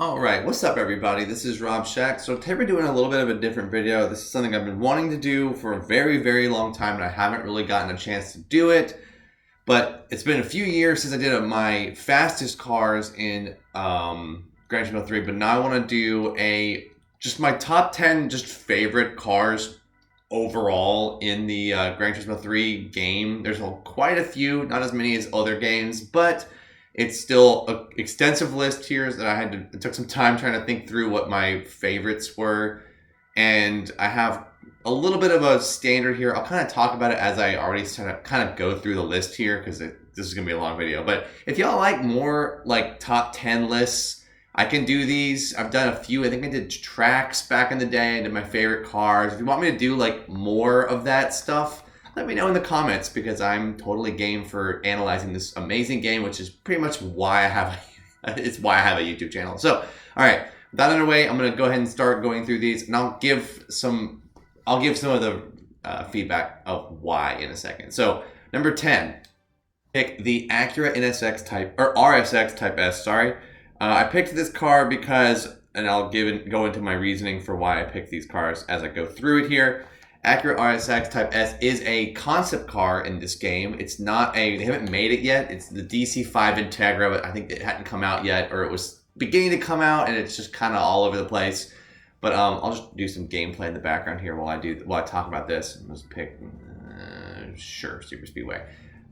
Alright, what's up everybody? This is Rob Shack. So today we're doing a little bit of a different video. This is something I've been wanting to do for a very long time and I haven't really gotten a chance to do it. But it's been a few years since I did my fastest cars in Gran Turismo 3, but now I want to do just my top 10 just favorite cars overall in the Gran Turismo 3 game. There's quite a few, not as many as other games, but it's still an extensive list here that it took some time trying to think through what my favorites were. And I have a little bit of a standard here. I'll kind of talk about it as I already kind of go through the list here because this is going to be a long video. But if y'all like more like top 10 lists, I can do these. I've done a few. I think I did tracks back in the day. I did my favorite cars. If you want me to do like more of that stuff, let me know in the comments because I'm totally game for analyzing this amazing game, which is pretty much why I have a YouTube channel. So, all right, with that underway, I'm gonna go ahead and start going through these, and I'll give some of the feedback of why in a second. So, number 10, pick the Acura NSX Type or RSX Type S. Sorry, I picked this car because, and I'll go into my reasoning for why I picked these cars as I go through it here. Acura RSX Type S is a concept car in this game. It's not they haven't made it yet. It's the DC5 Integra, but I think it hadn't come out yet, or it was beginning to come out, and it's just kind of all over the place. But I'll just do some gameplay in the background here while I talk about this. Let's pick, sure, Super Speedway.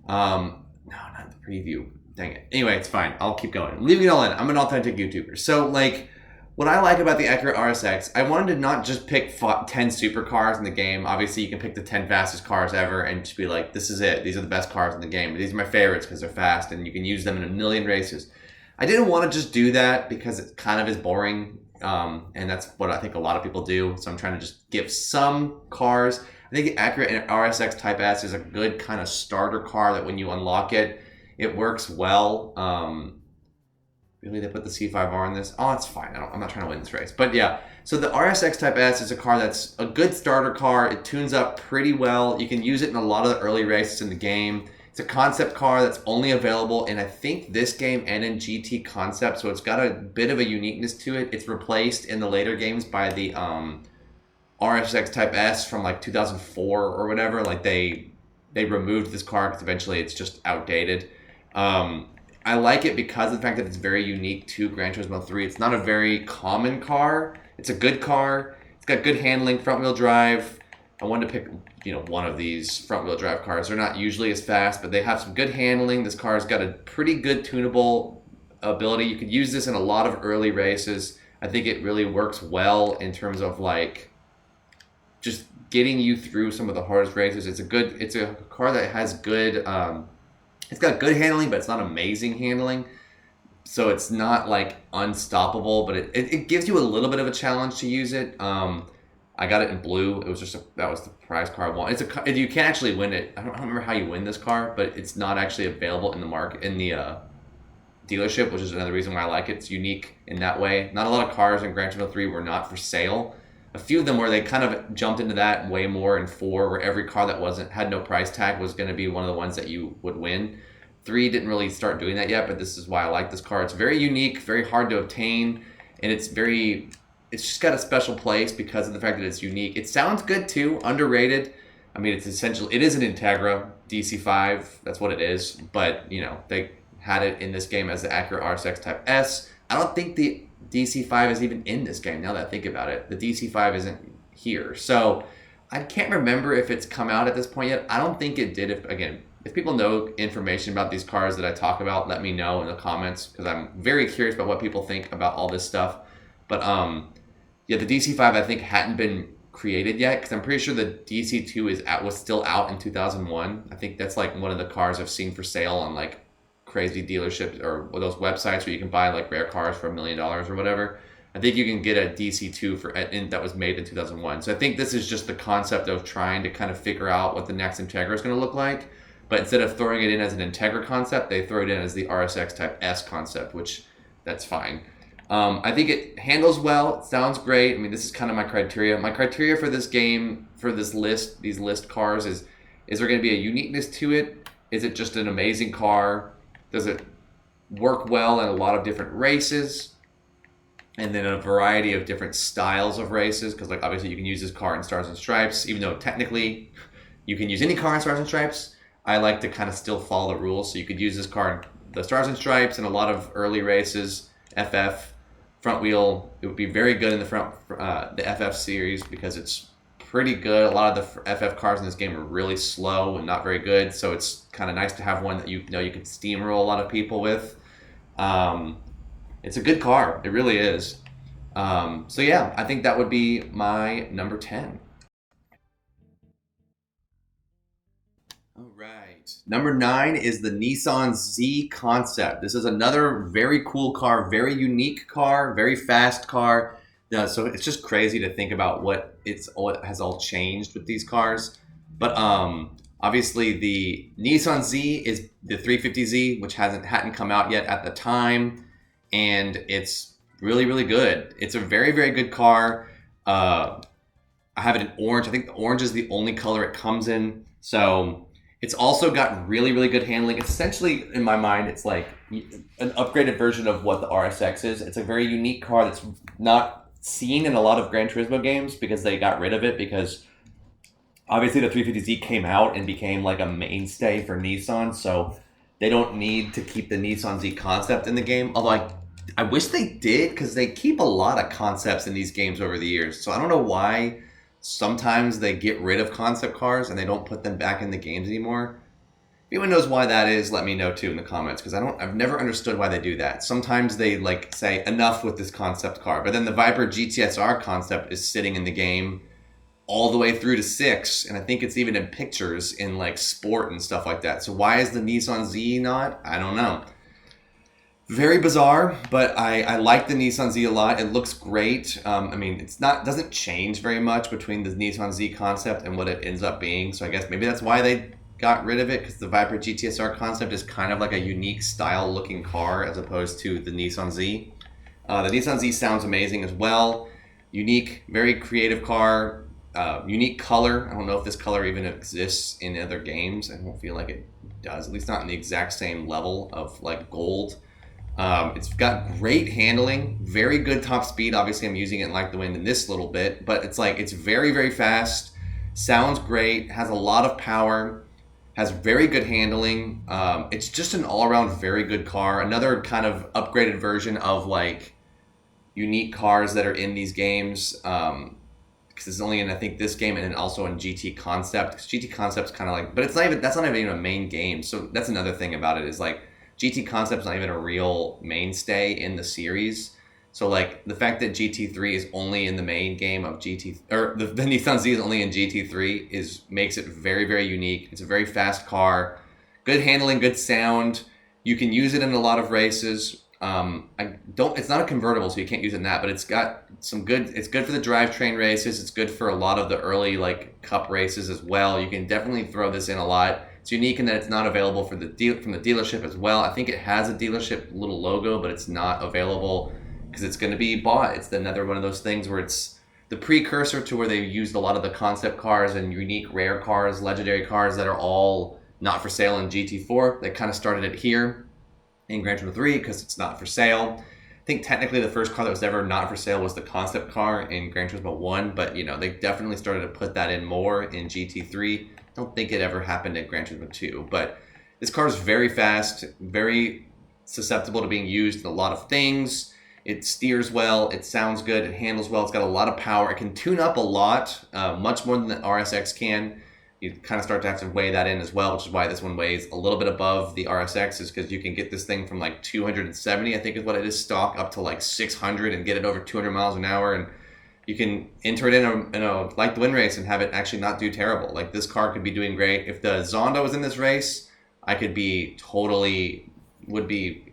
No, not the preview. Dang it. Anyway, it's fine. I'll keep going. I'm leaving it all in. I'm an authentic YouTuber. So, like, what I like about the Acura RSX, I wanted to not just pick 10 supercars in the game. Obviously, you can pick the 10 fastest cars ever and just be like, this is it. These are the best cars in the game. These are my favorites because they're fast and you can use them in a million races. I didn't want to just do that because it kind of is boring. And that's what I think a lot of people do. So I'm trying to just give some cars. I think the Acura RSX Type S is a good kind of starter car that when you unlock it, it works well. Really, they put the C5R in this? Oh, it's fine. I'm not trying to win this race. But yeah, so the RSX Type S is a car that's a good starter car. It tunes up pretty well. You can use it in a lot of the early races in the game. It's a concept car that's only available in, I think, this game and in GT Concept. So it's got a bit of a uniqueness to it. It's replaced in the later games by the RSX Type S from like 2004 or whatever. Like they removed this car because eventually it's just outdated. I like it because of the fact that it's very unique to Gran Turismo 3. It's not a very common car. It's a good car. It's got good handling, front-wheel drive. I wanted to pick, one of these front-wheel drive cars. They're not usually as fast, but they have some good handling. This car's got a pretty good tunable ability. You could use this in a lot of early races. I think it really works well in terms of like just getting you through some of the hardest races. It's a car that has good it's got good handling, but it's not amazing handling. So it's not like unstoppable, but it gives you a little bit of a challenge to use it. I got it in blue. It was that was the prize car I won. You can't actually win it. I don't remember how you win this car, but it's not actually available in the dealership, which is another reason why I like it. It's unique in that way. Not a lot of cars in Gran Turismo 3 were not for sale. A few of them where they kind of jumped into that way more in 4, where every car that had no price tag was going to be one of the ones that you would win. 3 didn't really start doing that yet, but this is why I like this car. It's very unique, very hard to obtain, and it's just got a special place because of the fact that it's unique. It sounds good too, underrated. I mean, it is an Integra DC5, that's what it is, but they had it in this game as the Acura RSX Type S. I don't think the DC5 is even in this game, now that I think about it. The DC5 isn't here. So I can't remember if it's come out at this point yet. I don't think it did. If people know information about these cars that I talk about, let me know in the comments because I'm very curious about what people think about all this stuff. But yeah, the DC5 I think hadn't been created yet because I'm pretty sure the DC2 was still out in 2001. I think that's like one of the cars I've seen for sale on like crazy dealerships or those websites where you can buy like rare cars for $1 million or whatever. I think you can get a DC2 that was made in 2001. So I think this is just the concept of trying to kind of figure out what the next Integra is going to look like. But instead of throwing it in as an Integra concept, they throw it in as the RSX Type S concept, which that's fine. I think it handles well. It sounds great. I mean, this is kind of my criteria. My criteria for this game, for these list cars, is there going to be a uniqueness to it? Is it just an amazing car? Does it work well in a lot of different races? and then a variety of different styles of races, because like obviously you can use this car in Stars and Stripes, even though technically you can use any car in Stars and Stripes. I like to kind of still follow the rules, so you could use this car in the Stars and Stripes and a lot of early races. FF front wheel, it would be very good in the FF series because it's pretty good. A lot of the FF cars in this game are really slow and not very good, so it's kind of nice to have one that you know you can steamroll a lot of people with. It's a good car. It really is. So yeah, I think that would be my number 10. All right. Number 9 is the Nissan Z Concept. This is another very cool car, very unique car, very fast car. So it's just crazy to think about what has all changed with these cars. But obviously the Nissan Z is the 350Z, which hadn't come out yet at the time, and it's really, really good. It's a very, very good car. I have it in orange. I think the orange is the only color it comes in. So it's also got really, really good handling. It's essentially, in my mind, it's like an upgraded version of what the RSX is. It's a very unique car that's not seen in a lot of Gran Turismo games because they got rid of it because obviously the 350Z came out and became like a mainstay for Nissan. So they don't need to keep the Nissan Z concept in the game. Although I wish they did, because they keep a lot of concepts in these games over the years. So I don't know why sometimes they get rid of concept cars and they don't put them back in the games anymore. If anyone knows why that is, let me know too in the comments, because I've never understood why they do that. Sometimes they like say enough with this concept car, but then the Viper GTSR concept is sitting in the game all the way through to 6, and I think it's even in pictures in like sport and stuff like that. So why is the Nissan Z not? I don't know. Very bizarre, but I like the Nissan Z a lot. It looks great. I mean, doesn't change very much between the Nissan Z concept and what it ends up being. So I guess maybe that's why they got rid of it, because the Viper GTSR concept is kind of like a unique style looking car as opposed to the Nissan Z. The Nissan Z sounds amazing as well. Unique, very creative car. Unique color. I don't know if this color even exists in other games. I don't feel like it does, at least not in the exact same level of like gold. It's got great handling, very good top speed. Obviously, I'm using it in Like the Wind in this little bit, but it's very, very fast, sounds great, has a lot of power, has very good handling. It's just an all-around very good car. Another kind of upgraded version of like unique cars that are in these games. Because it's only in, I think, this game and then also in GT Concept. Because GT Concept's kind of like, but that's not even a main game. So that's another thing about it is like, GT Concept's not even a real mainstay in the series. So like the fact that GT3 is only in the main game of GT, or the Nissan Z is only in GT3 makes it very, very unique. It's a very fast car, good handling, good sound. You can use it in a lot of races. It's not a convertible, so you can't use it in that, but it's got it's good for the drivetrain races. It's good for a lot of the early like cup races as well. You can definitely throw this in a lot. It's unique in that it's not available from the dealership as well. I think it has a dealership little logo, but it's not available because it's going to be bought. It's another one of those things where it's the precursor to where they used a lot of the concept cars and unique rare cars, legendary cars that are all not for sale in GT4. They kind of started it here in Gran Turismo 3 because it's not for sale. I think technically the first car that was ever not for sale was the concept car in Gran Turismo 1, but they definitely started to put that in more in GT3. I don't think it ever happened in Gran Turismo 2, but this car is very fast, very susceptible to being used in a lot of things. It steers well, it sounds good, it handles well, it's got a lot of power. It can tune up a lot, much more than the RSX can. You kind of start to have to weigh that in as well, which is why this one weighs a little bit above the RSX, is because you can get this thing from like 270, I think is what it is, stock, up to like 600 and get it over 200 miles an hour, and you can enter it in a Like the Wind race and have it actually not do terrible. Like this car could be doing great. If the Zonda was in this race, I would be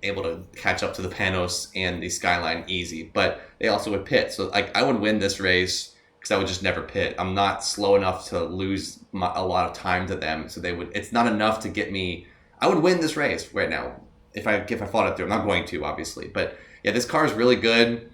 able to catch up to the Panos and the Skyline easy, but they also would pit. So like I would win this race because I would just never pit. I'm not slow enough to lose a lot of time to them. So it's not enough to get me. I would win this race right now if I fought it through. I'm not going to, obviously, but yeah, this car is really good.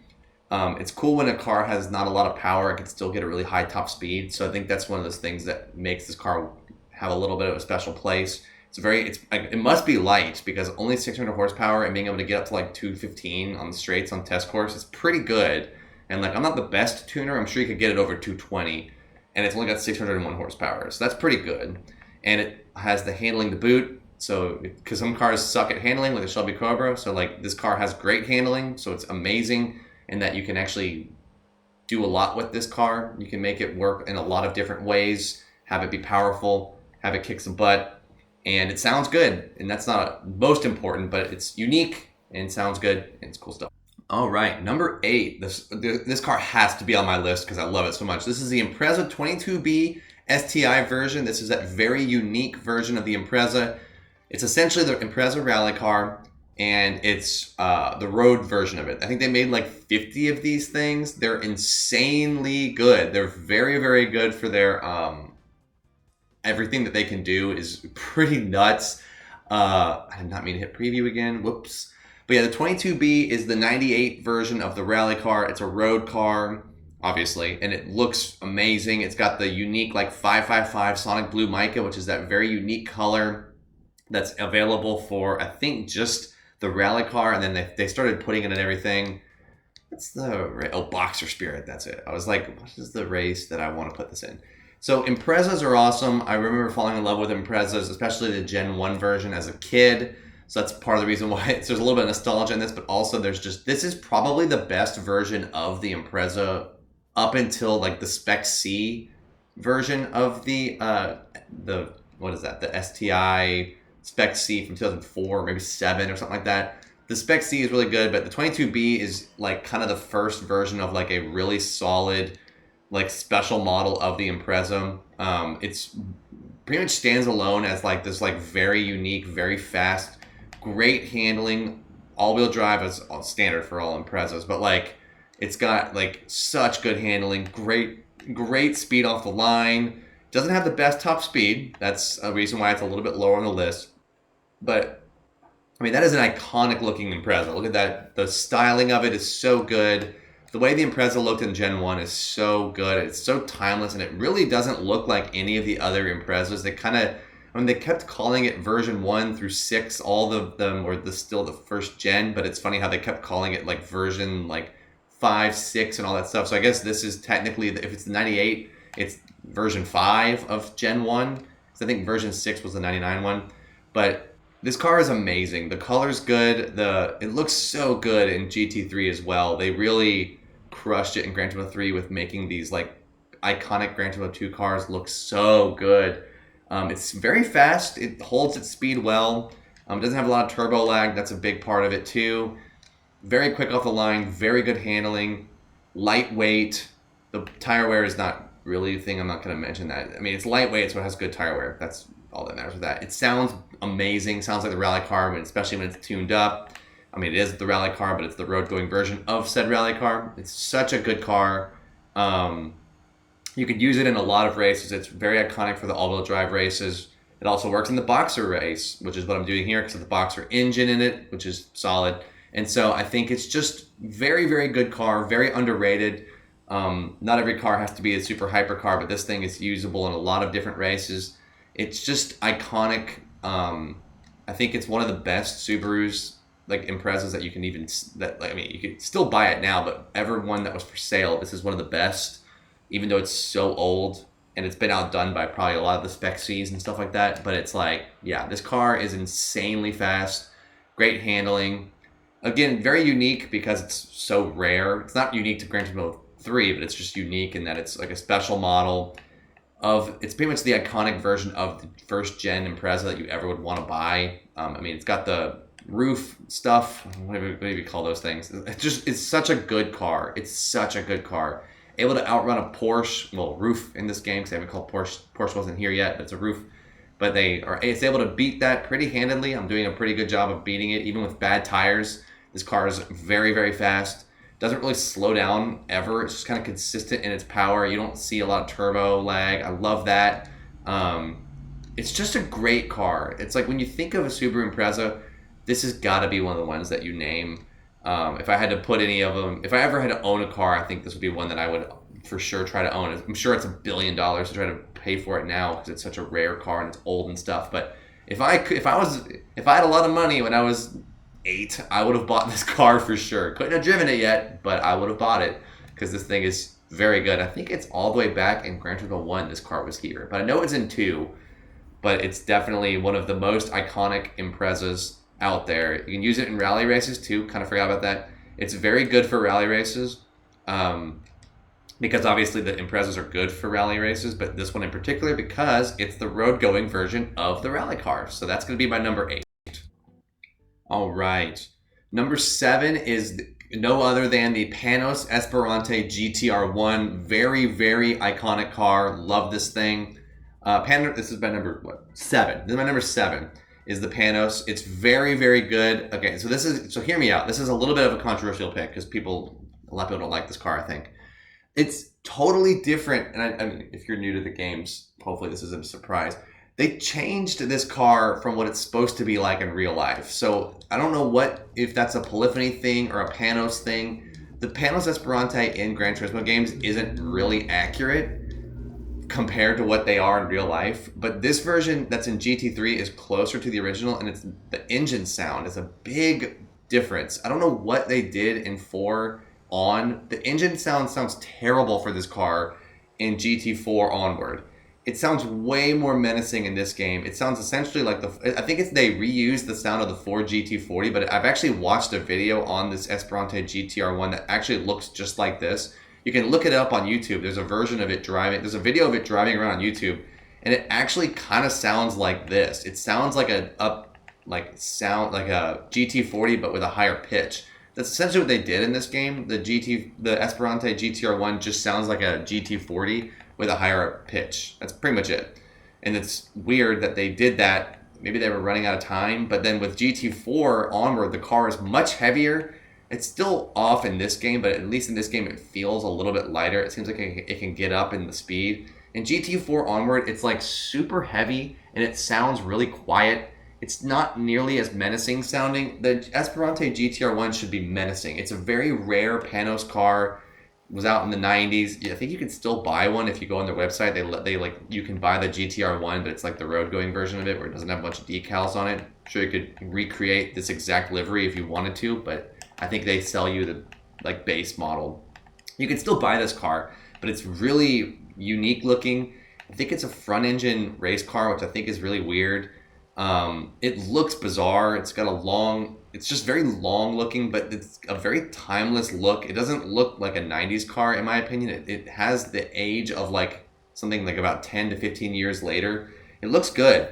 It's cool when a car has not a lot of power, it can still get a really high top speed. So I think that's one of those things that makes this car have a little bit of a special place. it must be light because only 600 horsepower and being able to get up to like 215 on the straights on test course is pretty good. And like, I'm not the best tuner. I'm sure you could get it over 220, and it's only got 601 horsepower. So that's pretty good. And it has the handling to boot. So, because some cars suck at handling with a Shelby Cobra. So like, this car has great handling. So it's amazing in that you can actually do a lot with this car. You can make it work in a lot of different ways, have it be powerful, have it kick some butt, and it sounds good. And that's not most important, but it's unique and sounds good and it's cool stuff. All right, number 8. This car has to be on my list because I love it so much. This is the Impreza 22B STI version. This is that very unique version of the Impreza. It's essentially the Impreza rally car, and it's the road version of it. I think they made like 50 of these things. They're insanely good. They're very, very good for their everything that they can do is pretty nuts. I did not mean to hit preview again. Whoops. But yeah, the 22B is the 98 version of the rally car. It's a road car, obviously, and it looks amazing. It's got the unique like 555 Sonic Blue Mica, which is that very unique color that's available for, I think, just the rally car. And then they started putting it in everything. What's the, Boxer Spirit, that's it. I was like, what is the race that I want to put this in? So Imprezas are awesome. I remember falling in love with Imprezas, especially the Gen 1 version as a kid. So that's part of the reason why there's a little bit of nostalgia in this, but also this is probably the best version of the Impreza up until like the Spec C version of the what is that? The STI Spec C from 2004, maybe 7 or something like that. The Spec C is really good, but the 22B is like kind of the first version of like a really solid like special model of the Impreza. It's pretty much stands alone as like this like very unique, very fast, great handling. All-wheel drive is standard for all Imprezas, but like it's got like such good handling, great speed off the line. Doesn't have the best top speed. That's a reason why it's a little bit lower on the list. But I mean, that is an iconic looking Impreza. Look at that. The styling of it is so good. The way the Impreza looked in Gen 1 is so good. It's so timeless, and it really doesn't look like any of the other Imprezas. They kept calling it version 1 through 6. All of them were still the first gen, but it's funny how they kept calling it like version like 5, 6, and all that stuff. So I guess this is technically, if it's the 98, it's version 5 of Gen 1. So I think version 6 was the 99 one. But this car is amazing. The color's good. It looks so good in GT3 as well. They really crushed it in Gran Turismo 3 with making these like iconic Gran Turismo 2 cars look so good. It's very fast. It holds its speed well. It doesn't have a lot of turbo lag. That's a big part of it too. Very quick off the line. Very good handling. Lightweight. The tire wear is not really a thing. I'm not going to mention that. I mean, it's lightweight, so it has good tire wear. That's all that matters with that. It sounds amazing. Sounds like the rally car, especially when it's tuned up. I mean, it is the rally car, but it's the road-going version of said rally car. It's such a good car. You could use it in a lot of races. It's very iconic for the all-wheel drive races. It also works in the Boxer race, which is what I'm doing here because of the Boxer engine in it, which is solid. And so I think it's just very, very good car, very underrated. Not every car has to be a super hyper car, but this thing is usable in a lot of different races. It's just iconic. I think it's one of the best Subarus, like Imprezas that you can even, you could still buy it now, but ever one that was for sale, this is one of the best. Even though it's so old and it's been outdone by probably a lot of the Spec Cs and stuff like that. But it's like, yeah, this car is insanely fast, great handling. Again, very unique because it's so rare. It's not unique to Gran Turismo 3, but it's just unique in that it's like a special model it's pretty much the iconic version of the first gen Impreza that you ever would want to buy. I mean, it's got the roof stuff. What do you call those things? It's such a good car. It's such a good car. Able to outrun a Porsche, roof in this game, because they haven't called Porsche wasn't here yet, but it's a roof. But it's able to beat that pretty handedly. I'm doing a pretty good job of beating it, even with bad tires. This car is very, very fast. Doesn't really slow down ever. It's just kind of consistent in its power. You don't see a lot of turbo lag. I love that. It's just a great car. It's like when you think of a Subaru Impreza, this has got to be one of the ones that you name. If I had to put any of them, if I ever had to own a car, I think this would be one that I would for sure try to own. I'm sure it's $1 billion to try to pay for it now because it's such a rare car and it's old and stuff. But If I had a lot of money when I was 8, I would have bought this car for sure. Couldn't have driven it yet, but I would have bought it because this thing is very good. I think it's all the way back in Gran Turismo 1 this car was here, but I know it's in 2, but it's definitely one of the most iconic Imprezas out there. You can use it in rally races too, kind of forgot about that. It's very good for rally races because obviously the Imprezas are good for rally races, but this one in particular because it's the road-going version of the rally car. So that's going to be my number 8. All right. Number 7 is no other than the Panos Esperante GTR1. Very, very iconic car. Love this thing. This is my number 7. This is my number 7 is the Panos. It's very, very good. Okay, so hear me out. This is a little bit of a controversial pick because a lot of people don't like this car, I think. It's totally different. And I mean, if you're new to the games, hopefully this isn't a surprise. They changed this car from what it's supposed to be like in real life. So I don't know if that's a polyphony thing or a Panos thing. The Panos Esperante in Gran Turismo games isn't really accurate compared to what they are in real life. But this version that's in GT3 is closer to the original, and the engine sound is a big difference. I don't know what they did in 4 on. The engine sounds terrible for this car in GT4 onward. It sounds way more menacing in this game. It sounds essentially like I think they reused the sound of the 4 GT40, but I've actually watched a video on this Esperante GTR1 that actually looks just like this. You can look it up on YouTube. There's a version of it driving. There's a video of it driving around on YouTube, and it actually kind of sounds like this. It sounds like a GT40, but with a higher pitch. That's essentially what they did in this game. The Esperante GTR1 just sounds like a GT40 with a higher pitch. That's pretty much it. And it's weird that they did that. Maybe they were running out of time, but then with GT4 onward, the car is much heavier. It's still off in this game, but at least in this game, it feels a little bit lighter. It seems like it can get up in the speed. In GT4 onward, it's like super heavy, and it sounds really quiet. It's not nearly as menacing sounding. The Esperante GTR1 should be menacing. It's a very rare Panos car. It was out in the 90s. I think you can still buy one if you go on their website. You can buy the GTR1, but it's like the road-going version of it where it doesn't have a bunch of decals on it. I'm sure you could recreate this exact livery if you wanted to, but I think they sell you the base model. You can still buy this car, but it's really unique looking. I think it's a front engine race car, which I think is really weird. It looks bizarre. It's just very long looking, but it's a very timeless look. It doesn't look like a 90s car, in my opinion. It has the age of something like about 10 to 15 years later. It looks good.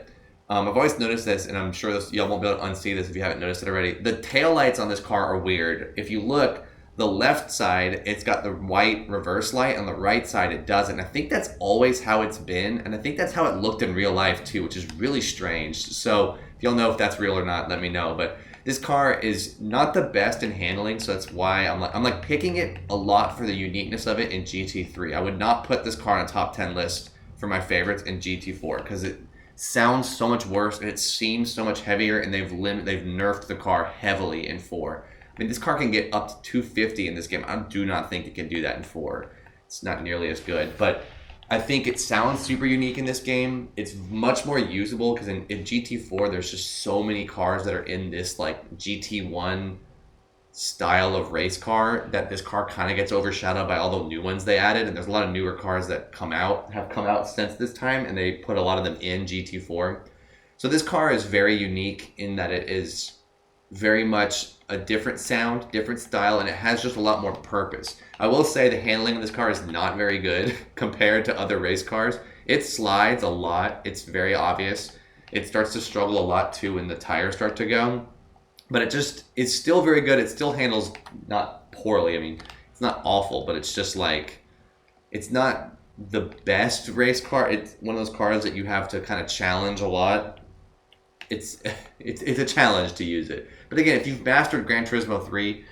I've always noticed this, and I'm sure y'all won't be able to unsee this if you haven't noticed it already. The taillights on this car are weird. If you look, the left side, it's got the white reverse light. On the right side, it doesn't. I think that's always how it's been, and I think that's how it looked in real life too, which is really strange. So if y'all know if that's real or not, let me know. But this car is not the best in handling, so that's why I'm picking it a lot for the uniqueness of it in GT3. I would not put this car on a top 10 list for my favorites in GT4 because it sounds so much worse and it seems so much heavier, and they've nerfed the car heavily in 4. I mean, this car can get up to 250 in this game. I do not think it can do that in 4. It's not nearly as good, but I think it sounds super unique in this game. It's much more usable because in GT4, there's just so many cars that are in this GT1 style of race car that this car kind of gets overshadowed by all the new ones they added. And there's a lot of newer cars that have come out since this time, and they put a lot of them in GT4. So this car is very unique in that it is very much a different sound, different style, and it has just a lot more purpose. I will say the handling of this car is not very good compared to other race cars. It slides a lot. It's very obvious. It starts to struggle a lot too when the tires start to go. But it's still very good. It still handles not poorly. I mean, it's not awful, but it's just it's not the best race car. It's one of those cars that you have to kind of challenge a lot. It's a challenge to use it. But again, if you've mastered Gran Turismo 3,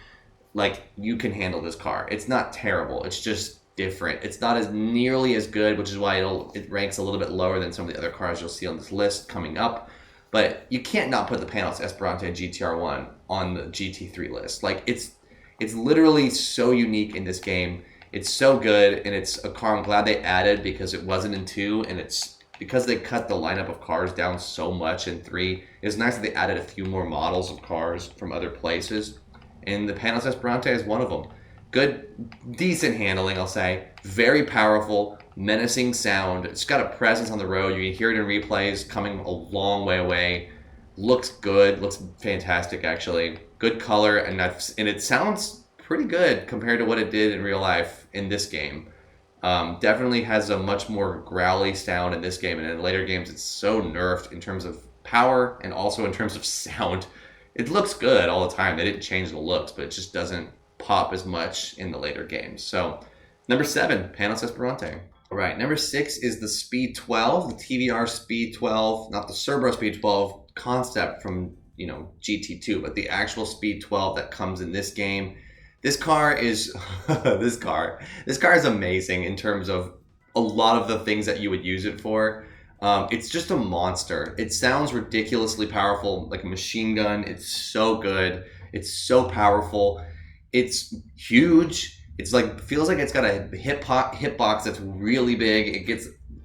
you can handle this car. It's not terrible. It's just different. It's not as nearly as good, which is why it ranks a little bit lower than some of the other cars you'll see on this list coming up. But you can't not put the Panos Esperante GTR1 on the GT3 list. It's literally so unique in this game. It's so good, and it's a car I'm glad they added because it wasn't in 2, and it's because they cut the lineup of cars down so much in 3, it's nice that they added a few more models of cars from other places. And the Panos Esperante is one of them. Good, decent handling, I'll say. Very powerful, menacing sound. It's got a presence on the road. You can hear it in replays coming a long way away. Looks good. Looks fantastic, actually. Good color, and it sounds pretty good compared to what it did in real life in this game. Definitely has a much more growly sound in this game, and in later games it's so nerfed in terms of power and also in terms of sound. It looks good all the time. They didn't change the looks, but it just doesn't pop as much in the later games. So, number 7, Panos Esperante. All right, number 6 is the Speed 12, the TVR Speed 12, not the Cerbero Speed 12 concept from, GT2, but the actual Speed 12 that comes in this game. This car is this car is amazing in terms of a lot of the things that you would use it for. It's just a monster. It sounds ridiculously powerful, like a machine gun. It's so good. It's so powerful. It's huge. It's like feels like it's got a hitbox that's really big.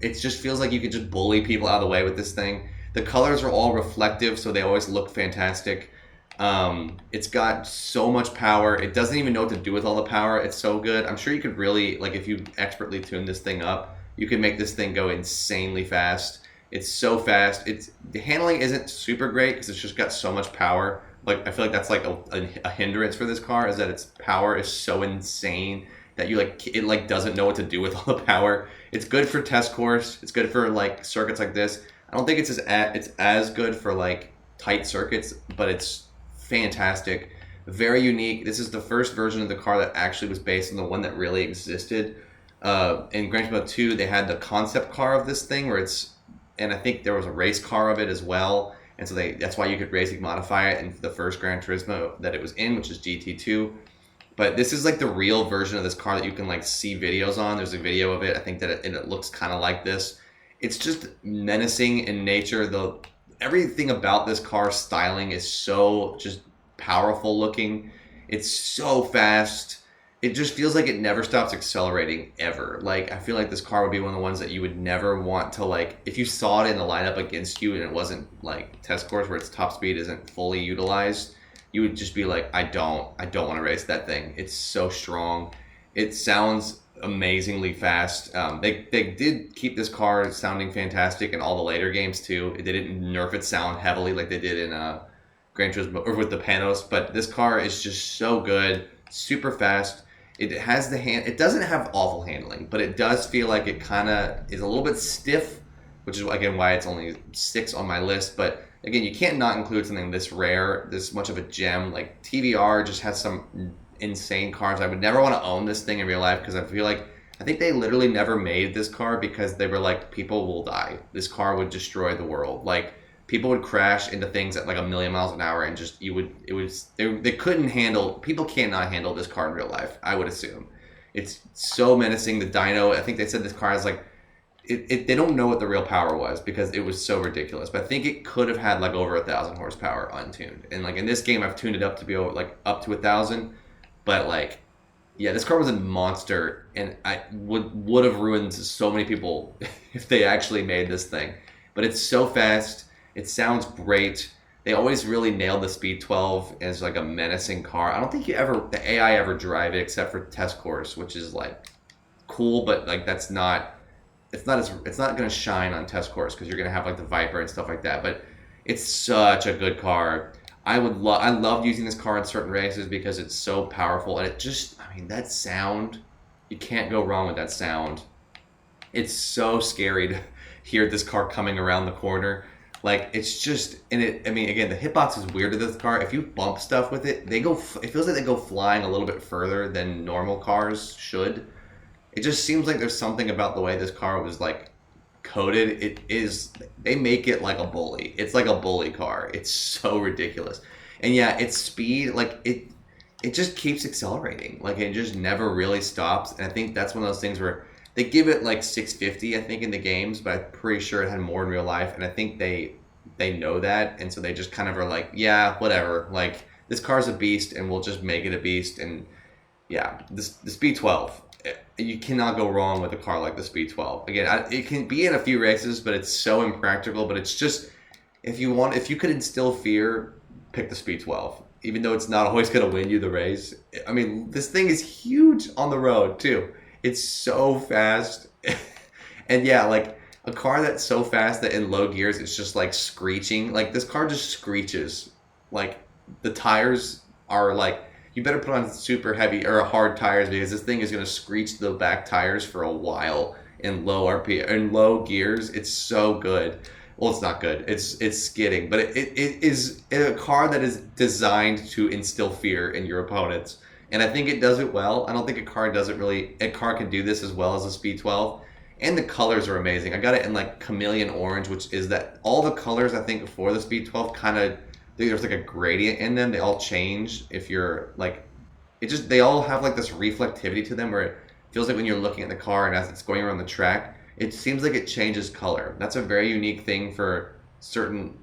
It just feels like you could just bully people out of the way with this thing. The colors are all reflective, so they always look fantastic. It's got so much power. It doesn't even know what to do with all the power. It's so good. I'm sure you could really, like, if you expertly tune this thing up, you could make this thing go insanely fast. It's so fast. The handling isn't super great because it's just got so much power. Like, I feel like that's like a hindrance for this car, is that its power is so insane that it doesn't know what to do with all the power. It's good for test course. It's good for like circuits like this. I don't think it's as good for like tight circuits, but it's fantastic, very unique. This is the first version of the car that actually was based on the one that really existed. In Gran Turismo 2, they had the concept car of this thing and I think there was a race car of it as well. And so that's why you could racing modify it in the first Gran Turismo that it was in, which is GT2. But this is like the real version of this car that you can like see videos on. There's a video of it. I think that it looks kind of like this. It's just menacing in nature. Everything about this car styling is so just powerful looking. It's so fast. It just feels like it never stops accelerating ever. Like, I feel like this car would be one of the ones that you would never want to, like, if you saw it in the lineup against you and it wasn't like test course where its top speed isn't fully utilized, you would just be like, I don't want to race that thing. It's so strong. It sounds amazingly fast. They did keep this car sounding fantastic in all the later games too. They didn't nerf its sound heavily like they did in Gran Turismo or with the Panos, but this car is just so good, super fast. It has it doesn't have awful handling, but it does feel like it kind of is a little bit stiff, which is again why it's only 6 on my list. But again, you can't not include something this rare, this much of a gem. Like TVR just has some insane cars. I would never want to own this thing in real life because I think they literally never made this car because they were like, people will die. This car would destroy the world. Like, people would crash into things at like 1,000,000 miles an hour and just they couldn't handle, people cannot handle this car in real life, I would assume. It's so menacing. The dyno, I think they said this car has like, they don't know what the real power was because it was so ridiculous, but I think it could have had like over 1,000 horsepower untuned. And like in this game, I've tuned it up to be over, like up to 1,000, but like, yeah, this car was a monster, and I would have ruined so many people if they actually made this thing. But it's so fast. It sounds great. They always really nailed the Speed 12 as like a menacing car. I don't think the AI ever drive it except for test course, which is like cool, but like it's not going to shine on test course because you're going to have like the Viper and stuff like that. But it's such a good car. I love using this car in certain races because it's so powerful, and that sound, you can't go wrong with that sound. It's so scary to hear this car coming around the corner. Like, it's just, again, the hitbox is weird to this car. If you bump stuff with it, it feels like they go flying a little bit further than normal cars should. It just seems like there's something about the way this car was like coded. They make it like a bully. It's like a bully car. It's so ridiculous. And yeah, its speed, like it just keeps accelerating. Like, it just never really stops. And I think that's one of those things where they give it like 650, I think, in the games, but I'm pretty sure it had more in real life. And I think they know that, and so they just kind of are like, yeah, whatever. Like, this car's a beast, and we'll just make it a beast. And Yeah, the Speed 12. You cannot go wrong with a car like the Speed 12. Again, it can be in a few races, but it's so impractical. But it's just if you could instill fear, pick the Speed 12. Even though it's not always going to win you the race. I mean, this thing is huge on the road too. It's so fast, and yeah, like a car that's so fast that in low gears it's just like screeching. Like this car just screeches. Like the tires are like you better put on super heavy or hard tires because this thing is going to screech the back tires for a while in low RP in low gears. It's so good. Well, it's not good. It's skidding, but it is a car that is designed to instill fear in your opponents, and I think it does it well. I don't think a car can do this as well as a Speed 12, and the colors are amazing. I got it in like chameleon orange, which is that all the colors I think for the Speed 12 kind of there's like a gradient in them. They all change if you're like they all have like this reflectivity to them where it feels like when you're looking at the car and as it's going around the track it seems like it changes color. That's a very unique thing for certain,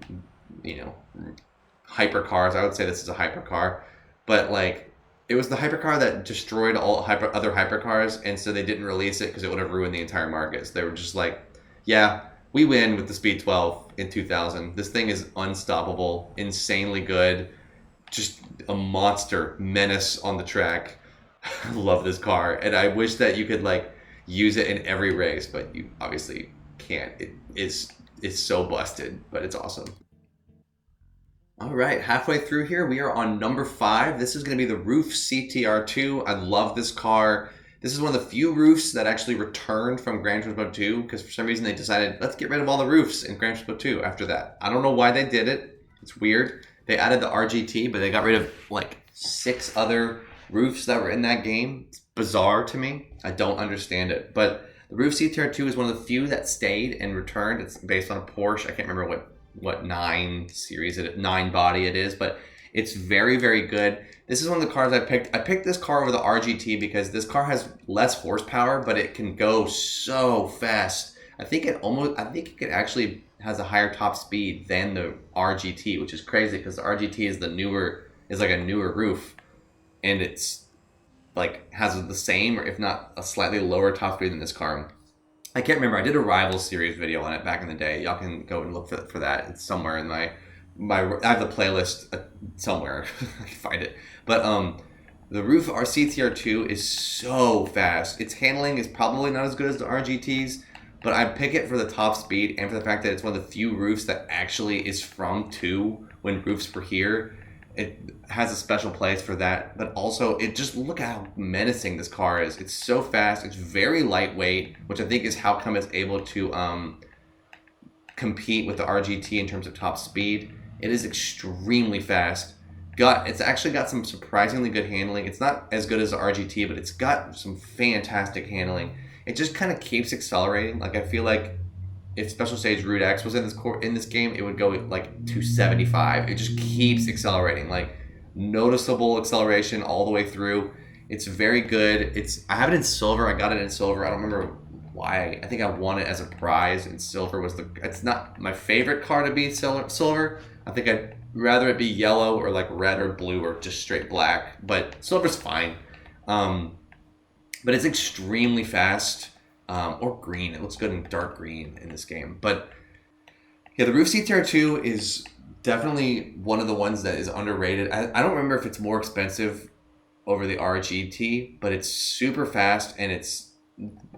hypercars. I would say this is a hypercar, but like it was the hypercar that destroyed all other hypercars, and so they didn't release it because it would have ruined the entire market. So they were just like, yeah, we win with the Speed 12 in 2000. This thing is unstoppable, insanely good, just a monster menace on the track. I love this car, and I wish that you could like use it in every race, but you obviously can't. It's so busted, but it's awesome. All right, halfway through here, we are on number 5. This is going to be the Roof CTR2. I love this car. This is one of the few roofs that actually returned from Gran Turismo 2 because for some reason they decided, let's get rid of all the roofs in Gran Turismo 2 after that. I don't know why they did it. It's weird. They added the RGT, but they got rid of like 6 other roofs that were in that game. It's bizarre to me. I don't understand it. But the Roof CTR2 is one of the few that stayed and returned. It's based on a Porsche. I can't remember what 9 body it is, but it's very, very good. This is one of the cars I picked. I picked this car over the RGT because this car has less horsepower, but it can go so fast. I think it actually has a higher top speed than the RGT, which is crazy because the RGT is like a newer roof, and it's like has the same or if not a slightly lower top speed than this car. I can't remember. I did a Rivals series video on it back in the day. Y'all can go and look for that. It's somewhere in my I have the playlist somewhere. I can find it. But the Roof CTR2 is so fast. Its handling is probably not as good as the RGTs, but I pick it for the top speed and for the fact that it's one of the few roofs that actually is from 2 when roofs were here. It has a special place for that, but also look at how menacing this car is. It's so fast. It's very lightweight, which I think is how come it's able to compete with the RGT in terms of top speed. It is extremely fast. It's actually got some surprisingly good handling. It's not as good as the RGT, but it's got some fantastic handling. It just kind of keeps accelerating. Like I feel like if Special Stage Root X was in this game, it would go like 275. It just keeps accelerating, like noticeable acceleration all the way through. It's very good. I have it in silver. I got it in silver. I don't remember why. I think I won it as a prize, and silver was it's not my favorite car to be silver. I think I'd rather it be yellow or like red or blue or just straight black, but silver's fine. But it's extremely fast. Or green. It looks good in dark green in this game. But yeah, the Roof CTR2 is definitely one of the ones that is underrated. I don't remember if it's more expensive over the RGT, but it's super fast and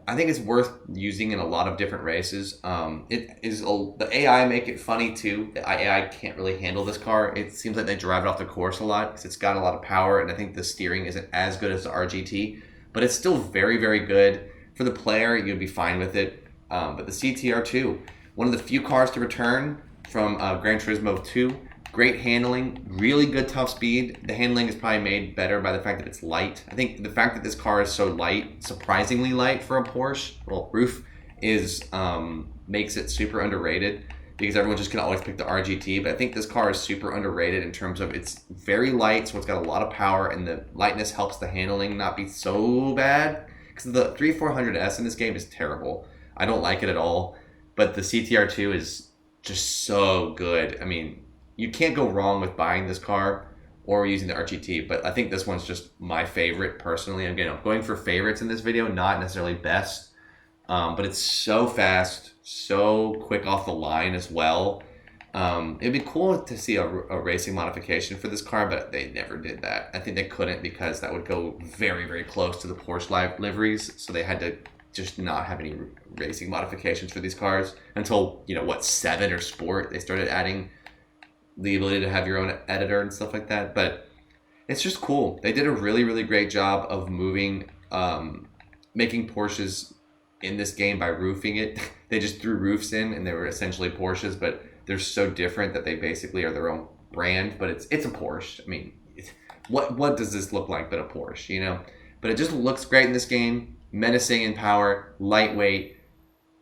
I think it's worth using in a lot of different races. The AI make it funny too. The AI can't really handle this car. It seems like they drive it off the course a lot because it's got a lot of power, and I think the steering isn't as good as the RGT, but it's still very, very good. For the player, you'd be fine with it. But the CTR2, one of the few cars to return from Gran Turismo 2. Great handling, really good top speed. The handling is probably made better by the fact that it's light. I think the fact that this car is so light, surprisingly light for a Porsche, Roof, makes it super underrated because everyone just can always pick the RGT. But I think this car is super underrated in terms of it's very light, so it's got a lot of power, and the lightness helps the handling not be so bad. Because the 3400S in this game is terrible. I don't like it at all. But the CTR2 is just so good. I mean, you can't go wrong with buying this car. or using the RGT. But I think this one's just my favorite personally. Again, I'm going for favorites in this video, not necessarily best. But it's so fast, so quick off the line as well. It'd be cool to see a racing modification for this car, but they never did that. I think they couldn't because that would go very, very close to the Porsche liveries. So they had to just not have any racing modifications for these cars until, 7 or Sport, they started adding the ability to have your own editor and stuff like that. But it's just cool. They did a really, really great job of making Porsches in this game by roofing it. They just threw roofs in and they were essentially Porsches, but they're so different that they basically are their own brand. But it's a Porsche. I mean, what does this look like but a Porsche, But it just looks great in this game. Menacing in power, lightweight,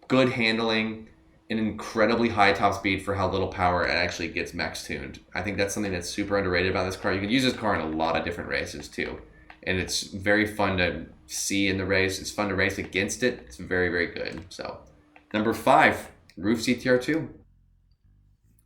good handling, an incredibly high top speed for how little power it actually gets max tuned. I think that's something that's super underrated about this car. You can use this car in a lot of different races too. And it's very fun to see in the race. It's fun to race against it. It's very, very good. So, number 5, Roof CTR2.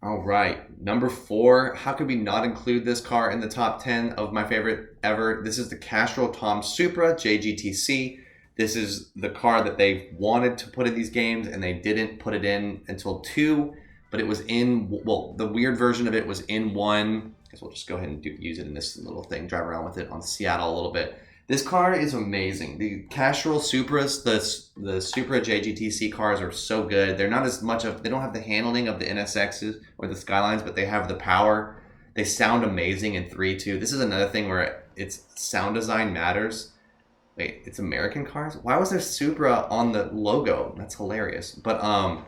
All right, number 4. How could we not include this car in the top 10 of my favorite ever? This is the Castrol Tom Supra JGTC. This is the car that they wanted to put in these games, and they didn't put it in until 2. But it was in, the weird version of it was in 1. I guess we'll just go ahead and use it in this little thing, drive around with it on Seattle a little bit. This car is amazing. The Castrol Supras, the Supra JGTC cars are so good. They're not as much they don't have the handling of the NSXs or the Skylines, but they have the power. They sound amazing in 3 too. This is another thing where its sound design matters. Wait, it's American cars? Why was there Supra on the logo? That's hilarious. But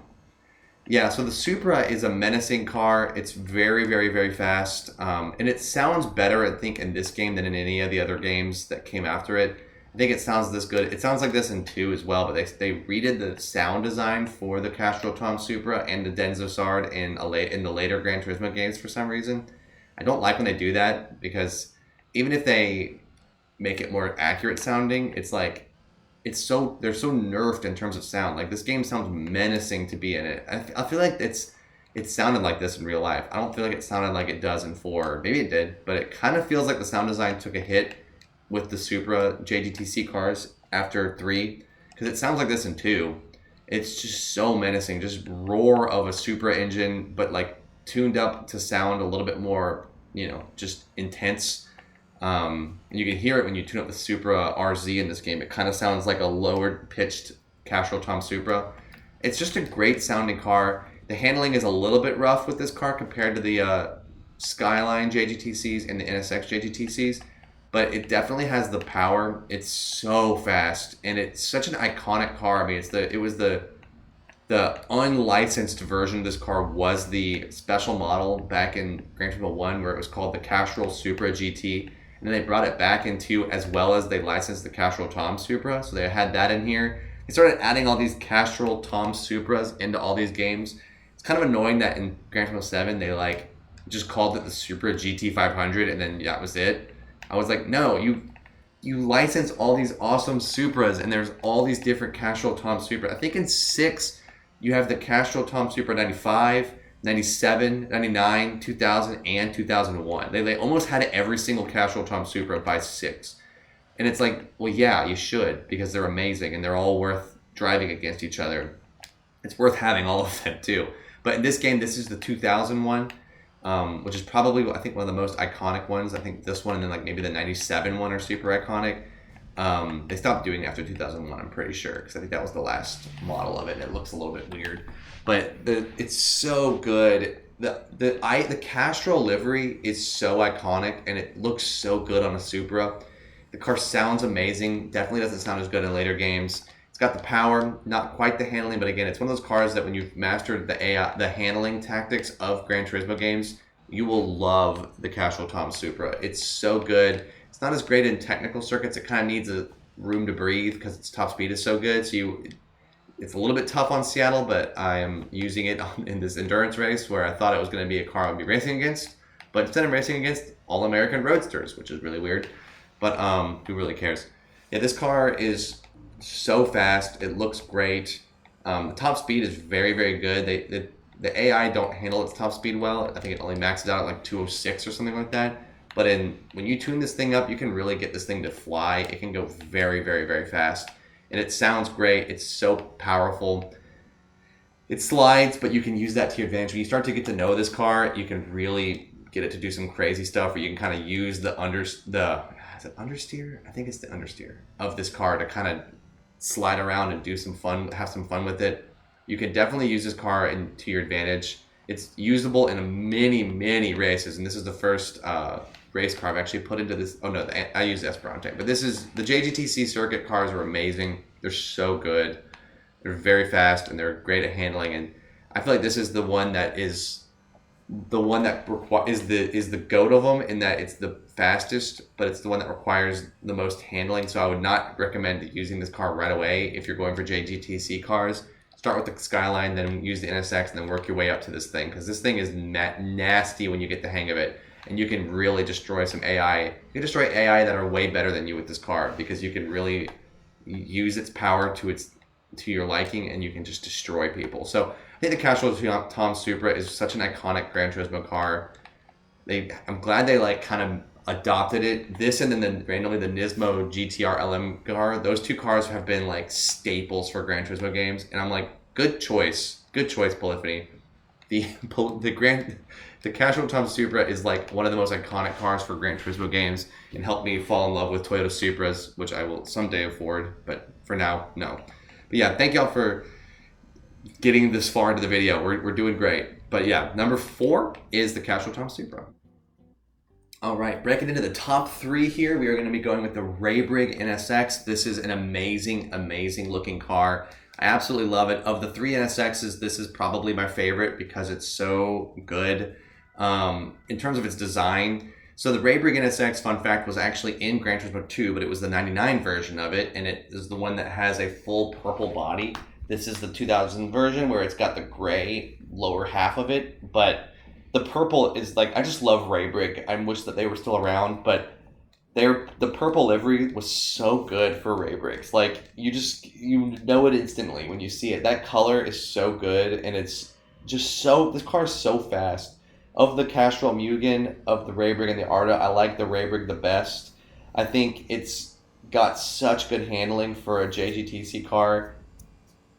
yeah, so the Supra is a menacing car. It's very, very, very fast. And it sounds better, I think, in this game than in any of the other games that came after it. I think it sounds this good. It sounds like this in 2 as well, but they redid the sound design for the Castrol Tom Supra and the Denso Sard in the later Gran Turismo games for some reason. I don't like when they do that because even if they make it more accurate sounding, it's like they're so nerfed in terms of sound. Like, this game sounds menacing to be in it. I feel like it sounded like this in real life. I don't feel like it sounded like it does in 4. Maybe it did, but it kind of feels like the sound design took a hit with the Supra JGTC cars after 3, because it sounds like this in 2. It's just so menacing, just roar of a Supra engine, but like tuned up to sound a little bit more, just intense. You can hear it when you tune up the Supra RZ in this game. It kind of sounds like a lower pitched Castrol Tom Supra. It's just a great sounding car. The handling is a little bit rough with this car compared to the Skyline JGTCs and the NSX JGTCs, but it definitely has the power. It's so fast, and it's such an iconic car. I mean, it was the unlicensed version of this car was the special model back in Gran Turismo 1, where it was called the Castrol Supra GT. And then they brought it back in 2, as well as they licensed the Castrol Tom Supra. So they had that in here. They started adding all these Castrol Tom Supras into all these games. It's kind of annoying that in Gran Turismo 7, they just called it the Supra GT500, and then that was it. I was like, no, you license all these awesome Supras, and there's all these different Castrol Tom Supra. I think in 6, you have the Castrol Tom Supra 95, 97, 99, 2000, and 2001. They almost had every single Castrol Tom Supra by 6. And it's like, well, yeah, you should, because they're amazing, and they're all worth driving against each other. It's worth having all of them, too. But in this game, this is the 2001, which is probably, I think, one of the most iconic ones. I think this one and then maybe the 97 one are super iconic. They stopped doing it after 2001, I'm pretty sure, because I think that was the last model of it, and it looks a little bit weird. But it's so good. The Castrol livery is so iconic, and it looks so good on a Supra. The car sounds amazing. Definitely doesn't sound as good in later games. It's got the power, not quite the handling, but again, it's one of those cars that when you've mastered the handling tactics of Gran Turismo games, you will love the Castrol Tom Supra. It's so good. It's not as great in technical circuits. It kind of needs a room to breathe because its top speed is so good. So it's a little bit tough on Seattle, but I am using it in this endurance race where I thought it was going to be a car I would be racing against. But instead I'm racing against all-American roadsters, which is really weird. But who really cares? Yeah, this car is so fast. It looks great. The top speed is very, very good. The AI don't handle its top speed well. I think it only maxes out at 206 or something like that. But when you tune this thing up, you can really get this thing to fly. It can go very, very, very fast. And it sounds great. It's so powerful. It slides, but you can use that to your advantage. When you start to get to know this car, you can really get it to do some crazy stuff, or you can kind of use is it understeer? I think it's the understeer of this car to kind of slide around and do some fun, have some fun with it. You can definitely use this car to your advantage. It's usable in many races, and this is the first race car I've actually put into this. Oh no, I use Esperante, but this is the JGTC circuit cars are amazing. They're so good. They're very fast and they're great at handling. And I feel like this is the one that is the one that is the goat of them, in that it's the fastest, but it's the one that requires the most handling. So I would not recommend using this car right away if you're going for JGTC cars. Start with the Skyline, then use the NSX, and then work your way up to this thing, because this thing is nasty when you get the hang of it. And you can really destroy some AI. You can destroy AI that are way better than you with this car, because you can really use its power to your liking, and you can just destroy people. So I think the Castrol Tom Supra is such an iconic Gran Turismo car. I'm glad they kind of adopted it. This and then randomly the Nismo GTR LM car. Those two cars have been staples for Gran Turismo games, and I'm like, good choice, Polyphony. The Castrol Tom Supra is one of the most iconic cars for Gran Turismo games, and helped me fall in love with Toyota Supras, which I will someday afford, but for now, no. But yeah, thank y'all for getting this far into the video. We're doing great. But yeah, number 4 is the Castrol Tom Supra. All right, breaking into the top 3 here, we are going to be going with the Raybrig NSX. This is an amazing looking car. I absolutely love it. Of the 3 NSXs, this is probably my favorite because it's so good in terms of its design. So the Raybrig NSX, fun fact, was actually in Gran Turismo 2, but it was the 99 version of it, and it is the one that has a full purple body. This is the 2000 version where it's got the gray lower half of it, but the purple is I just love Raybrig. I wish that they were still around, but the purple livery was so good for Raybrigs. You know it instantly when you see it. That color is so good, and it's just this car is so fast. Of the Castrol Mugen, of the Raybrig and the Arta, I like the Raybrig the best. I think it's got such good handling for a JGTC car.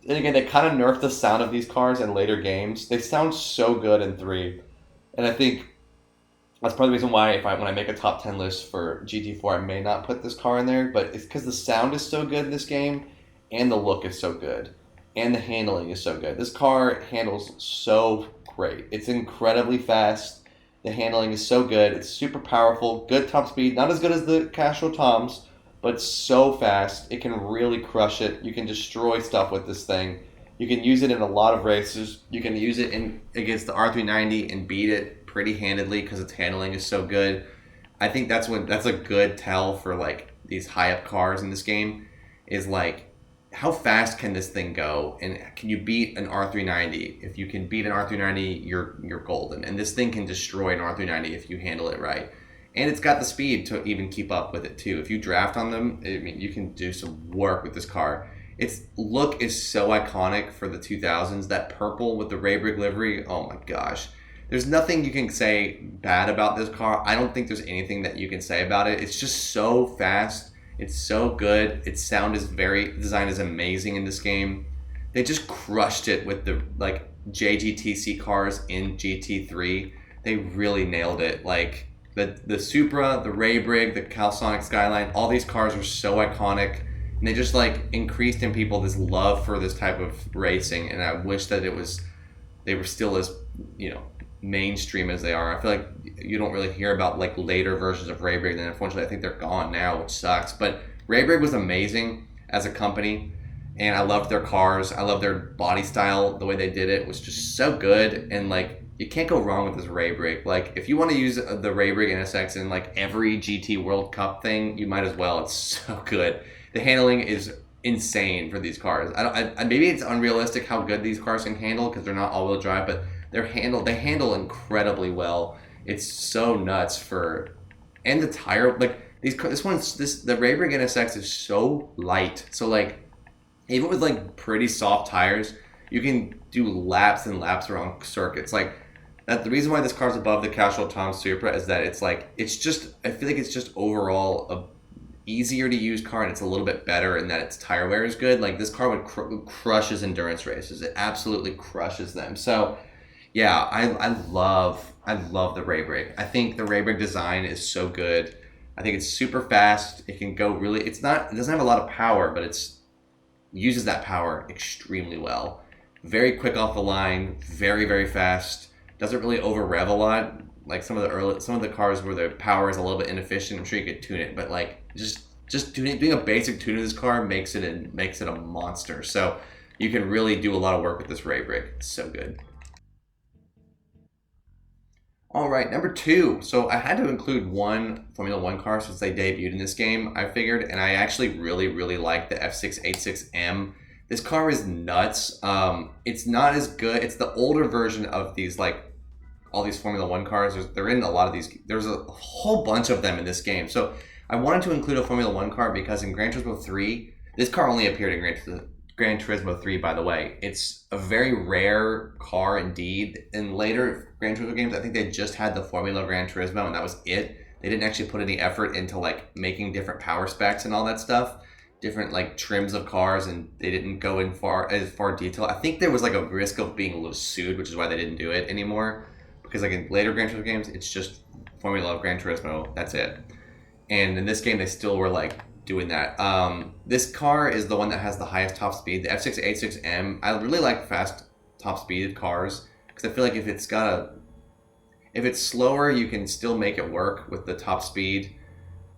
And again, they kind of nerfed the sound of these cars in later games. They sound so good in 3. And I think that's part of the reason why when I make a top 10 list for GT4, I may not put this car in there. But it's because the sound is so good in this game, and the look is so good, and the handling is so good. This car handles so great. It's incredibly fast. The handling is so good. It's super powerful. Good top speed. Not as good as the Castrol Toms, but so fast. It can really crush it. You can destroy stuff with this thing. You can use it in a lot of races. You can use it against the R390 and beat it pretty handedly because its handling is so good. I think that's a good tell for these high up cars in this game, is how fast can this thing go, and can you beat an R390? If you can beat an R390, you're golden. And this thing can destroy an R390 if you handle it right. And it's got the speed to even keep up with it too. If you draft on them, you can do some work with this car. Its look is so iconic for the 2000s. That purple with the Raybrig livery, oh my gosh. There's nothing you can say bad about this car. I don't think there's anything that you can say about it. It's just so fast. It's so good. Its sound design is amazing in this game. They just crushed it with the JGTC cars in GT3. They really nailed it. The Supra, the Raybrig, the Calsonic Skyline, all these cars are so iconic, and they just increased in people this love for this type of racing. And I wish that they were still as mainstream as they are. I feel like you don't really hear about later versions of Raybrig, and unfortunately I think they're gone now, which sucks. But Raybrig was amazing as a company, and I loved their cars. I loved their body style. The way they did it was just so good, and you can't go wrong with this Raybrig. If you want to use the Raybrig NSX in every GT World Cup thing, you might as well. It's so good. The handling is insane for these cars. Maybe it's unrealistic how good these cars can handle because they're not all-wheel drive, but they handle incredibly well. It's so nuts and the tire, the Raybrig NSX is so light. So even with pretty soft tires, you can do laps and laps around circuits. that the reason why this car's above the casual Tom Supra is that it's just I feel like it's just overall a easier to use car, and it's a little bit better in that its tire wear is good. Like this car would crushes endurance races. It absolutely crushes them. So yeah, I love the Ray Brake. I think the Ray Brake design is so good. I think it's super fast. It can go really. It doesn't have a lot of power, but it's uses that power extremely well. Very quick off the line. Very very fast. Doesn't really over rev a lot. Like some of the cars where the power is a little bit inefficient. I'm sure you could tune it, but like just doing a basic tune of this car makes it a monster. So you can really do a lot of work with this Ray Brake. It's so good. All right, number 2. So I had to include one Formula One car since they debuted in this game, I figured, and I actually really, really like the F686M. This car is nuts. It's not as good. It's the older version of these, like, all these Formula One cars. They're in a lot of these. There's a whole bunch of them in this game. So I wanted to include a Formula One car because in Gran Turismo 3, this car only appeared in Gran Turismo 3, by the way. It's a very rare car indeed. In later Gran Turismo games, I think they just had the Formula Gran Turismo, and that was it. They didn't actually put any effort into like making different power specs and all that stuff, different like trims of cars, and they didn't go in as far detail. I think there was like a risk of being a little sued, which is why they didn't do it anymore. Because like in later Gran Turismo games, it's just Formula Gran Turismo. That's it. And in this game, they still were like doing that. This car is the one that has the highest top speed. The F686M. I really like fast top speed cars because I feel like if it's slower, you can still make it work with the top speed.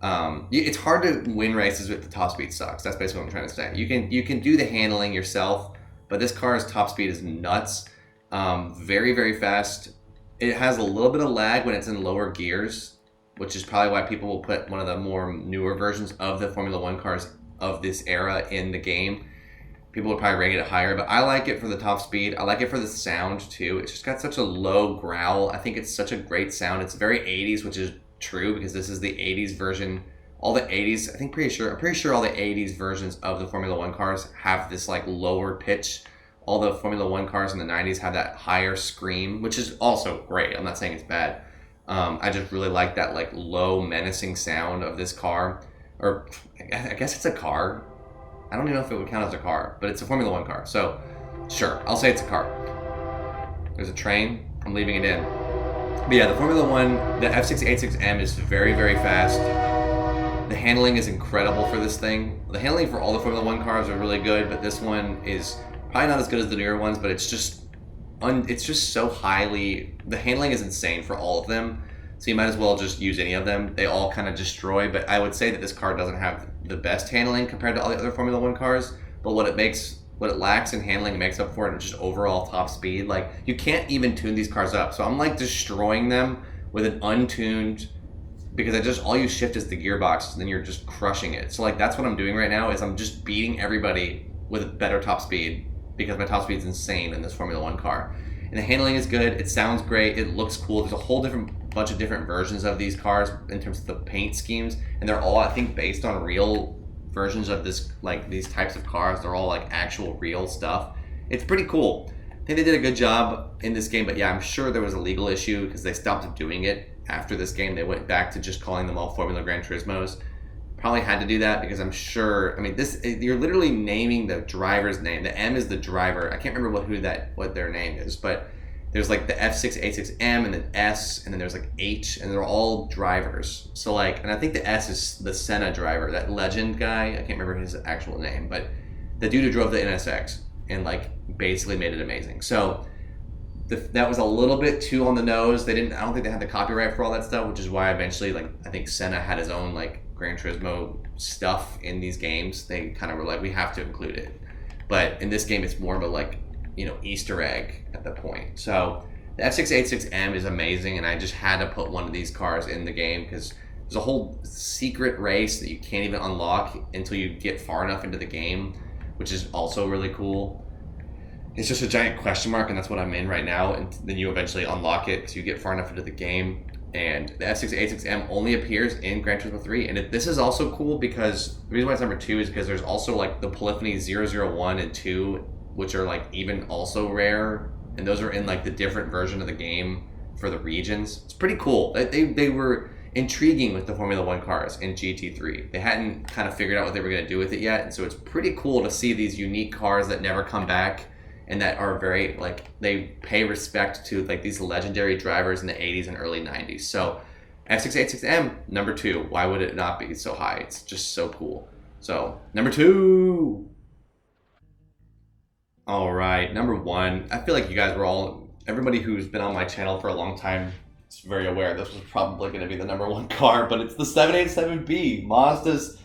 It's hard to win races with the top speed sucks. That's basically what I'm trying to say. You can do the handling yourself, but this car's top speed is nuts. Very very fast. It has a little bit of lag when it's in lower gears, which is probably why people will put one of the more newer versions of the Formula One cars of this era in the game. People would probably rate it higher, but I like it for the top speed. I like it for the sound too. It's just got such a low growl. I think it's such a great sound. It's very 80s, which is true because this is the 80s version. All the 80s, I'm pretty sure all the 80s versions of the Formula One cars have this like lower pitch. All the Formula One cars in the 90s have that higher scream, which is also great. I'm not saying it's bad. I just really like that like low menacing sound of this car. Or I guess it's a car. I don't even know if it would count as a car, but it's a Formula One car. So sure, I'll say it's a car. There's a train. I'm leaving it in. But yeah, the Formula One, the F686M is very, very fast. The handling is incredible for this thing. The handling for all the Formula One cars are really good, but this one is probably not as good as the newer ones, but it's just so highly, the handling is insane for all of them, so you might as well just use any of them. They all kind of destroy, but I would say that this car doesn't have the best handling compared to all the other Formula One cars, but what it lacks in handling, it makes up for it in just overall top speed. Like, you can't even tune these cars up, so I'm like destroying them with an untuned, because all you shift is the gearbox, and then you're just crushing it. So like, that's what I'm doing right now, is I'm just beating everybody with a better top speed, because my top speed is insane in this Formula One car. And the handling is good, it sounds great, it looks cool. There's a whole bunch of different versions of these cars in terms of the paint schemes, and they're all, I think, based on real versions of this, like these types of cars. They're all like actual real stuff. It's pretty cool. I think they did a good job in this game, but yeah, I'm sure there was a legal issue because they stopped doing it after this game. They went back to just calling them all Formula Gran Turismos. Probably had to do that because I'm sure, I mean, you're literally naming the driver's name. The M is the driver. I can't remember what their name is, but there's like the F686M and then S, and then there's like H, and they're all drivers. So like, and I think the S is the Senna driver, that legend guy. I can't remember his actual name, but the dude who drove the NSX and like basically made it amazing. So that was a little bit too on the nose. I don't think they had the copyright for all that stuff, which is why eventually, like, I think Senna had his own like Gran Turismo stuff in these games. They kind of were like, we have to include it. But in this game, it's more of a like, Easter egg at the point. So the F686M is amazing, and I just had to put one of these cars in the game because there's a whole secret race that you can't even unlock until you get far enough into the game, which is also really cool. It's just a giant question mark, and that's what I'm in right now, and then you eventually unlock it because you get far enough into the game. And the F686M only appears in Gran Turismo 3. And this is also cool because the reason why it's number 2 is because there's also like the Polyphony 001 and 2, which are like even also rare. And those are in like the different version of the game for the regions. It's pretty cool. They were intriguing with the Formula One cars in GT3. They hadn't kind of figured out what they were going to do with it yet, and so it's pretty cool to see these unique cars that never come back and that are very, like, they pay respect to like these legendary drivers in the 80s and early 90s. So F686M, number 2. Why would it not be so high? It's just so cool. So number 2. All right, number 1. I feel like you guys were all, everybody who's been on my channel for a long time is very aware this was probably going to be the number 1 car, but it's the 787B. Mazda's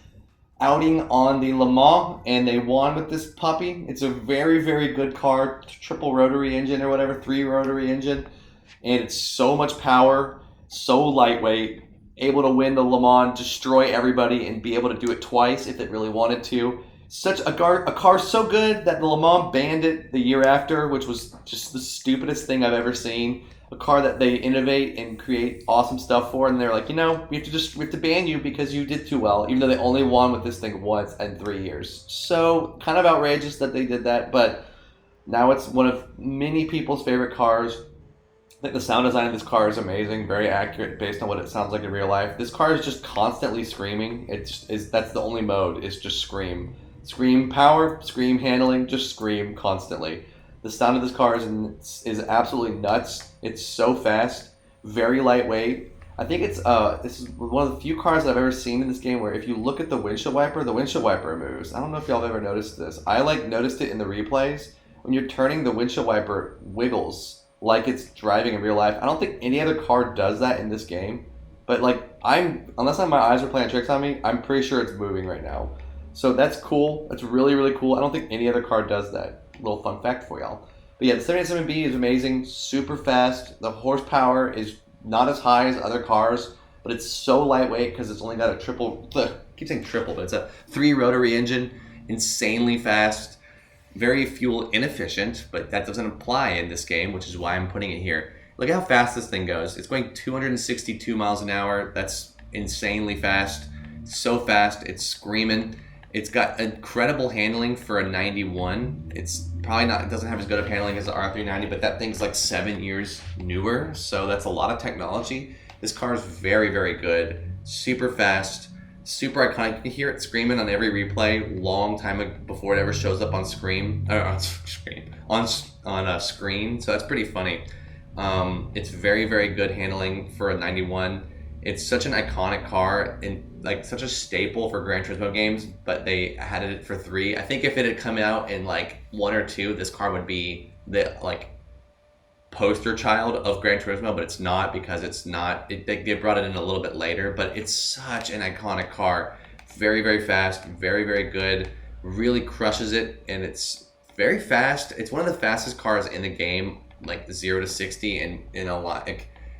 outing on the Le Mans, and they won with this puppy. It's a very, very good car, triple rotary engine or whatever, 3 rotary engine, and it's so much power, so lightweight, able to win the Le Mans, destroy everybody, and be able to do it twice if it really wanted to. Such a car so good that the Le Mans banned it the year after, which was just the stupidest thing I've ever seen. A car that they innovate and create awesome stuff for, and they're like, you know, we have to ban you because you did too well, even though they only won with this thing once in 3 years. So kind of outrageous that they did that, but now it's one of many people's favorite cars. I think the sound design of this car is amazing, very accurate based on what it sounds like in real life. This car is just constantly screaming. That's the only mode, is just scream. Scream power, scream handling, just scream constantly. The sound of this car is absolutely nuts. It's so fast, very lightweight. I think this is one of the few cars that I've ever seen in this game where if you look at the windshield wiper moves. I don't know if y'all have ever noticed this. I noticed it in the replays. When you're turning, the windshield wiper wiggles like it's driving in real life. I don't think any other car does that in this game. But unless my eyes are playing tricks on me, I'm pretty sure it's moving right now. So that's cool. That's really, really cool. I don't think any other car does that. Little fun fact for y'all. But yeah, the 787B is amazing, super fast. The horsepower is not as high as other cars, but it's so lightweight because it's only got I keep saying triple, but it's a 3 rotary engine, insanely fast, very fuel inefficient, but that doesn't apply in this game, which is why I'm putting it here. Look at how fast this thing goes. It's going 262 miles an hour. That's insanely fast. So fast, it's screaming. It's got incredible handling for a 91. It's probably not, it doesn't have as good of handling as the R390, but that thing's like 7 years newer, so that's a lot of technology. This car is very, very good, super fast, super iconic. You can hear it screaming on every replay, long time before it ever shows up on screen. On a screen. So that's pretty funny. It's very, very good handling for a 91. It's such an iconic car and like such a staple for Gran Turismo games, but they had it for 3. I think if it had come out in like 1 or 2, this car would be the poster child of Gran Turismo, but it's not, because it's not. They brought it in a little bit later, but it's such an iconic car. Very, very fast, very, very good. Really crushes it, and it's very fast. It's one of the fastest cars in the game, like 0 to 60, and in a lot.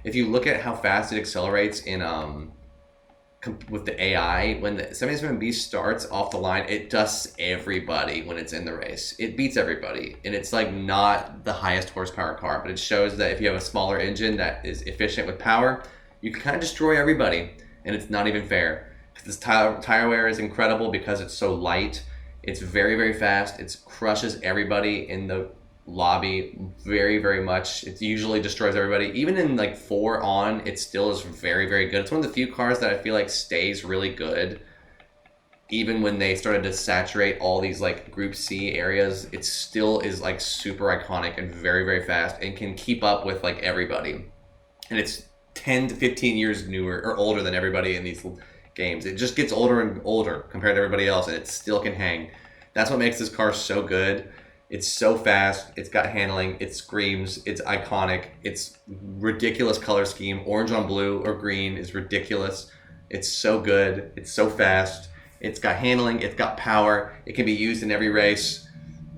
If you look at how fast it accelerates in with the AI, when the 77B starts off the line, it dusts everybody when it's in the race. It beats everybody, and it's like not the highest horsepower car, but it shows that if you have a smaller engine that is efficient with power, you can kind of destroy everybody, and it's not even fair. This tire wear is incredible because it's so light. It's very, very fast. It crushes everybody in the lobby very, very much. It usually destroys everybody. Even in like 4 on, it still is very, very good. It's one of the few cars that I feel like stays really good. Even when they started to saturate all these like Group C areas, it still is like super iconic and very, very fast and can keep up with like everybody. And it's 10 to 15 years newer or older than everybody in these games. It just gets older and older compared to everybody else, and it still can hang. That's what makes this car so good. It's so fast, it's got handling, it screams, it's iconic, it's ridiculous color scheme. Orange on blue or green is ridiculous. It's so good, it's so fast, it's got handling, it's got power, it can be used in every race,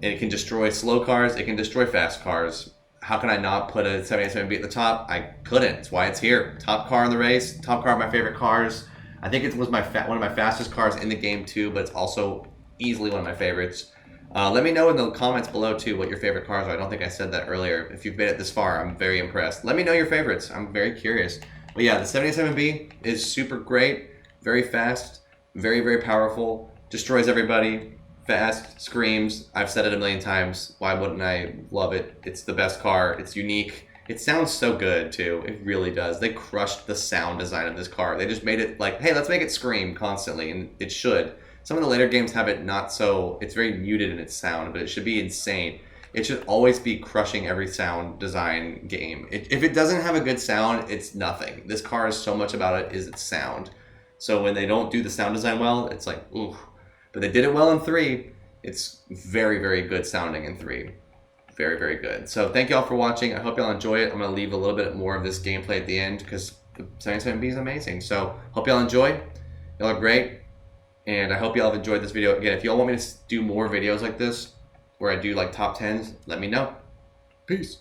and it can destroy slow cars, it can destroy fast cars. How can I not put a 787B at the top? I couldn't, it's why it's here. Top car in the race, top car of my favorite cars. I think it was one of my fastest cars in the game too, but it's also easily one of my favorites. Let me know in the comments below too what your favorite cars are. I don't think I said that earlier. If you've made it this far, I'm very impressed. Let me know your favorites. I'm very curious. But yeah, the 77B is super great, very fast, very, very powerful, destroys everybody, fast, screams. I've said it a million times. Why wouldn't I love it? It's the best car. It's unique. It sounds so good too. It really does. They crushed the sound design of this car. They just made it like, hey, let's make it scream constantly, and it should. Some of the later games have it not so, it's very muted in its sound, but it should be insane. It should always be crushing every sound design game. If it doesn't have a good sound, it's nothing. This car is so much about it is its sound. So when they don't do the sound design well, it's like, ooh. But they did it well in 3. It's very, very good sounding in 3. Very, very good. So thank y'all for watching. I hope y'all enjoy it. I'm going to leave a little bit more of this gameplay at the end because the 77B is amazing. So hope y'all enjoy. Y'all are great. And I hope y'all have enjoyed this video. Again, if y'all want me to do more videos like this, where I do like top 10s, let me know. Peace.